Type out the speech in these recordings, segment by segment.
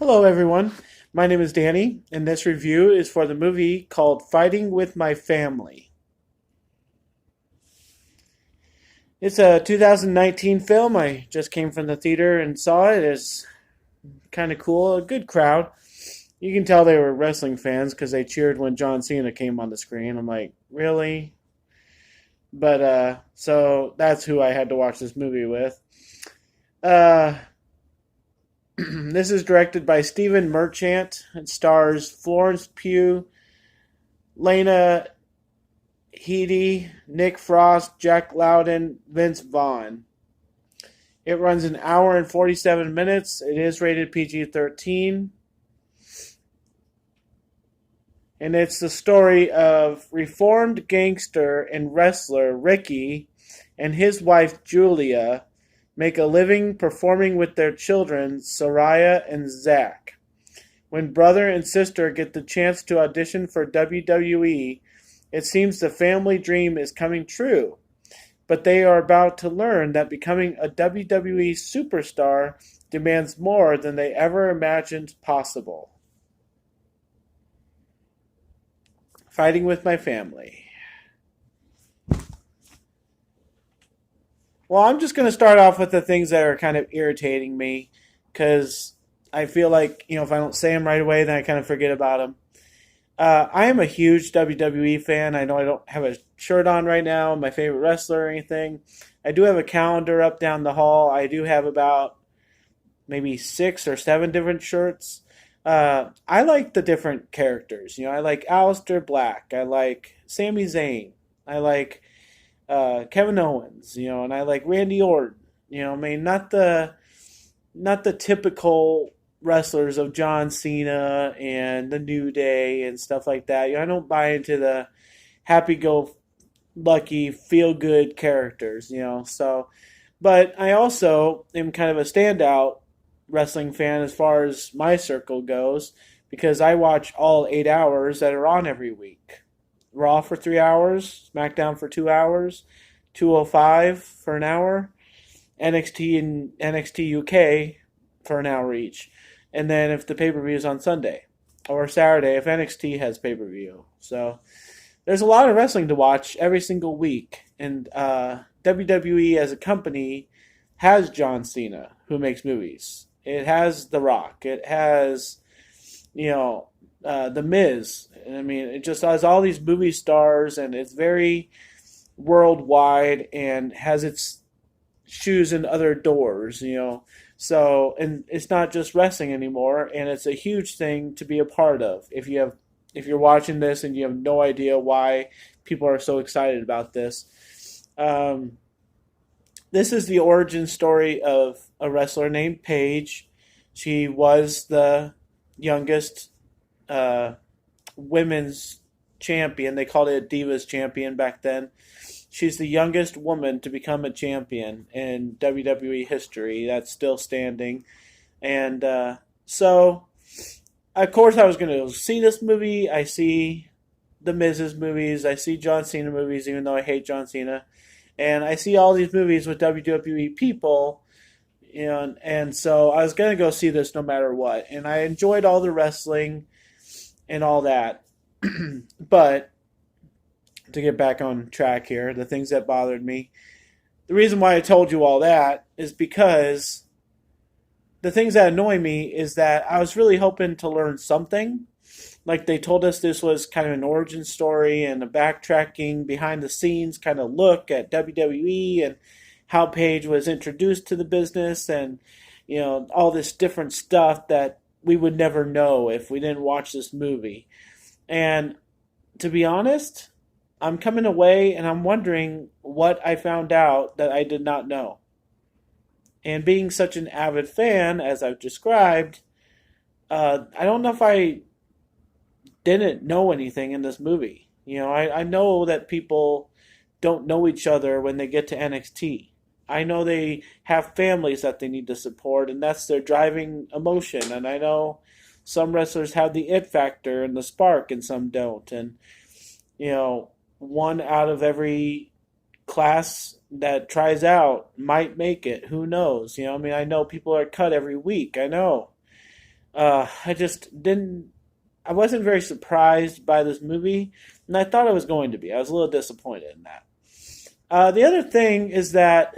Hello, everyone. My name is Danny, and this review is for the movie called Fighting with My Family. It's a 2019 film. I just came from the theater and saw it. It's kind of cool. A good crowd. You can tell they were wrestling fans because they cheered when John Cena came on the screen. I'm like, really? So that's who I had to watch this movie with. Uh, this is directed by Stephen Merchant. It stars Florence Pugh, Lena Headey, Nick Frost, Jack Loudon, Vince Vaughn. It runs an hour and 47 minutes. It is rated PG-13. And it's the story of reformed gangster and wrestler Ricky and his wife Julia make a living performing with their children Soraya and Zach. When brother and sister get the chance to audition for WWE, it seems the family dream is coming true, but they are about to learn that becoming a WWE superstar demands more than they ever imagined possible. Fighting with my family. Well, I'm just going to start off with the things that are kind of irritating me because I feel like, if I don't say them right away, then I kind of forget about them. I am a huge WWE fan. I know I don't have a shirt on right now, my favorite wrestler or anything. I do have a calendar up down the hall. I do have about maybe 6 or 7 different shirts. I like the different characters. I like Aleister Black. I like Sami Zayn. I like Kevin Owens. And I like Randy Orton. I mean, not the typical wrestlers of John Cena and the New Day and stuff like that. I don't buy into the happy go lucky feel good characters, So, but I also am kind of a standout wrestling fan as far as my circle goes because I watch all 8 hours that are on every week. Raw for 3 hours, SmackDown for 2 hours, 205 for an hour, NXT and NXT UK for an hour each. And then if the pay-per-view is on Sunday or Saturday if NXT has pay-per-view. So there's a lot of wrestling to watch every single week. And WWE as a company has John Cena, who makes movies. It has The Rock. It has, The Miz. I mean, it just has all these movie stars, and it's very worldwide and has its shoes in other doors. So, and it's not just wrestling anymore, and it's a huge thing to be a part of. If you're watching this and you have no idea why people are so excited about this, this is the origin story of a wrestler named Paige. She was the youngest women's champion. They called it a Divas champion back then. She's the youngest woman to become a champion in WWE history. That's still standing. And so, of course, I was going to see this movie. I see the Miz's movies. I see John Cena movies, even though I hate John Cena. And I see all these movies with WWE people. And so I was going to go see this no matter what. And I enjoyed all the wrestling and all that. But to get back on track here, the things that bothered me. The reason why I told you all that is because the things that annoy me is that I was really hoping to learn something. Like they told us this was kind of an origin story and a backtracking behind the scenes kind of look at WWE and how Paige was introduced to the business and all this different stuff that we would never know if we didn't watch this movie. And to be honest, I'm coming away and I'm wondering what I found out that I did not know. And being such an avid fan, as I've described, I don't know if I didn't know anything in this movie. I know that people don't know each other when they get to NXT. I know they have families that they need to support, and that's their driving emotion. And I know some wrestlers have the it factor and the spark, and some don't. And, one out of every class that tries out might make it. Who knows? I mean, I know people are cut every week. I know. I just didn't. I wasn't very surprised by this movie, and I thought I was going to be. I was a little disappointed in that. The other thing is that,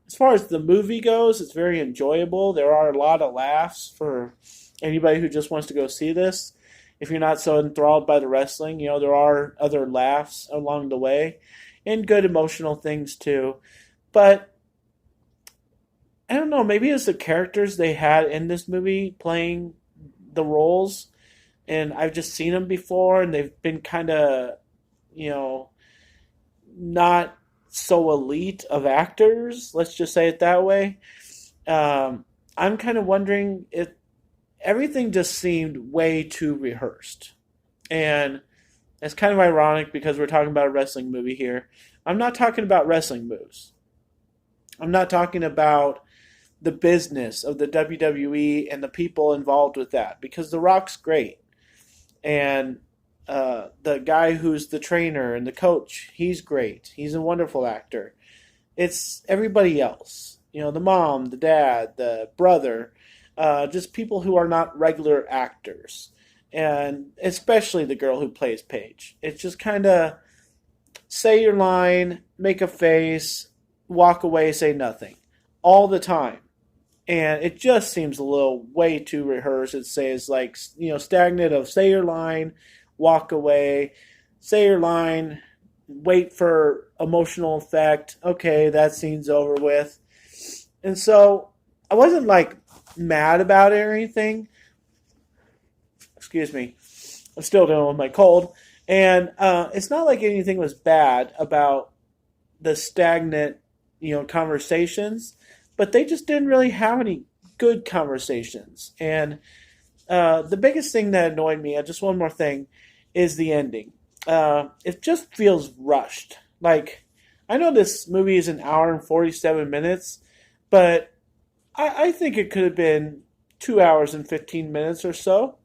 as far as the movie goes, it's very enjoyable. There are a lot of laughs for anybody who just wants to go see this. If you're not so enthralled by the wrestling, there are other laughs along the way and good emotional things too. But I don't know, maybe it's the characters they had in this movie playing the roles, and I've just seen them before, and they've been kind of, you know, not so elite of actors. Let's just say it that way. I'm kind of wondering if everything just seemed way too rehearsed, and it's kind of ironic because we're talking about a wrestling movie here. I'm not talking about wrestling moves. I'm not talking about the business of the WWE and the people involved with that, because The Rock's great, and the guy who's the trainer and the coach, he's great. He's a wonderful actor. It's everybody else, the mom, the dad, the brother, just people who are not regular actors, and especially the girl who plays Paige. It's just kind of say your line, make a face, walk away, say nothing all the time. And it just seems a little way too rehearsed. It says like, stagnant of say your line, walk away, say your line, wait for emotional effect. Okay, that scene's over with. And so I wasn't like mad about it or anything. Excuse me. I'm still dealing with my cold. And it's not like anything was bad about the stagnant, conversations, but they just didn't really have any good conversations. And the biggest thing that annoyed me, just one more thing, is the ending. It just feels rushed. Like, I know this movie is an hour and 47 minutes, but I think it could have been 2 hours and 15 minutes or so.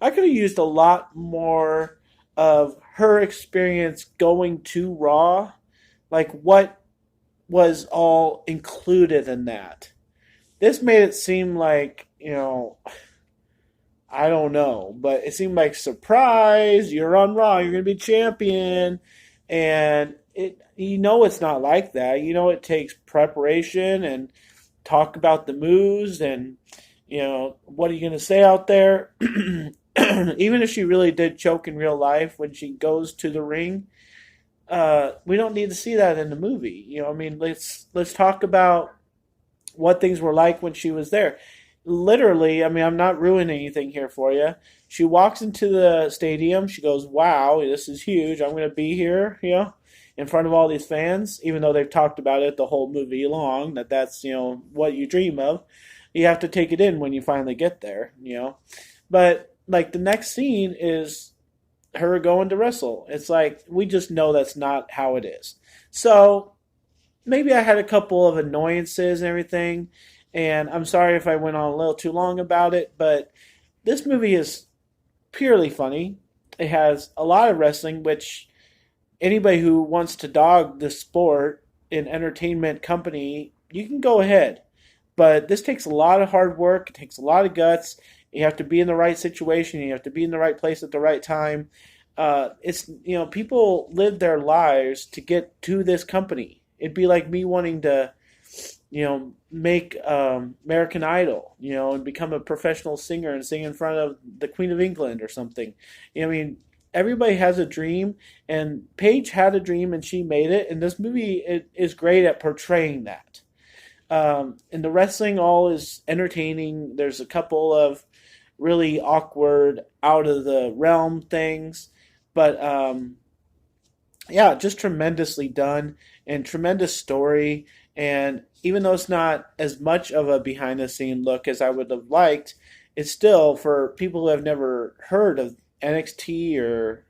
I could have used a lot more of her experience going to Raw, like what was all included in that. This made it seem like, I don't know, but it seemed like surprise, you're on Raw, you're going to be champion. And it's not like that. It takes preparation and talk about the moves and, what are you going to say out there? Even if she really did choke in real life when she goes to the ring, we don't need to see that in the movie. Let's talk about what things were like when she was there. Literally, I'm not ruining anything here for you. She walks into the stadium. She goes, "Wow, this is huge. I'm going to be here, in front of all these fans." Even though they've talked about it the whole movie long, that's what you dream of. You have to take it in when you finally get there. But like the next scene is her going to wrestle. It's like we just know that's not how it is. So maybe I had a couple of annoyances and everything, and I'm sorry if I went on a little too long about it, but this movie is purely funny. It has a lot of wrestling, which anybody who wants to dog the sport in entertainment company, you can go ahead. But this takes a lot of hard work. It takes a lot of guts. You have to be in the right situation. You have to be in the right place at the right time. It's people live their lives to get to this company. It'd be like me wanting to, make American Idol, and become a professional singer and sing in front of the Queen of England or something. Everybody has a dream, and Paige had a dream and she made it. And this movie is great at portraying that. And the wrestling all is entertaining. There's a couple of really awkward, out of the realm things, but yeah, just tremendously done and tremendous story. And even though it's not as much of a behind the scene look as I would have liked, it's still for people who have never heard of NXT or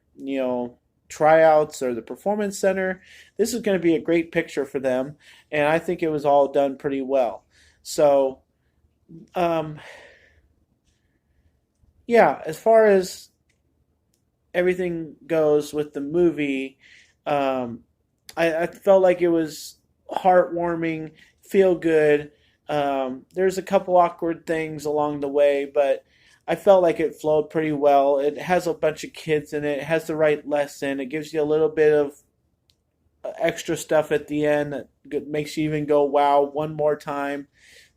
tryouts or the Performance Center. This is going to be a great picture for them, and I think it was all done pretty well. So, um, yeah, as far as everything goes with the movie, um, I felt like it was heartwarming, feel good. There's a couple awkward things along the way, but I felt like it flowed pretty well. It has a bunch of kids in it. It has the right lesson. It gives you a little bit of extra stuff at the end that makes you even go wow one more time.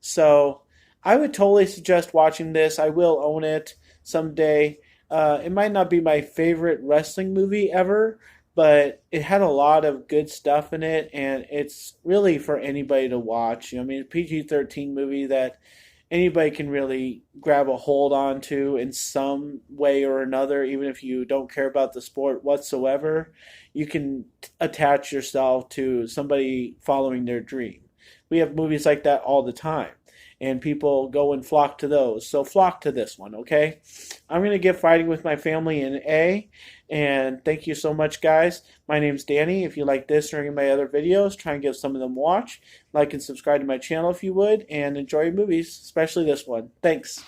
So I would totally suggest watching this. I will own it someday. It might not be my favorite wrestling movie ever, but it had a lot of good stuff in it, and it's really for anybody to watch. I mean, a PG-13 movie that anybody can really grab a hold on to in some way or another, even if you don't care about the sport whatsoever. You can attach yourself to somebody following their dream. We have movies like that all the time, and people go and flock to those. So flock to this one, okay? I'm going to give Fighting with My Family an A, and thank you so much, guys. My name's Danny. If you like this or any of my other videos, try and give some of them a watch. Like and subscribe to my channel if you would, and enjoy your movies, especially this one. Thanks.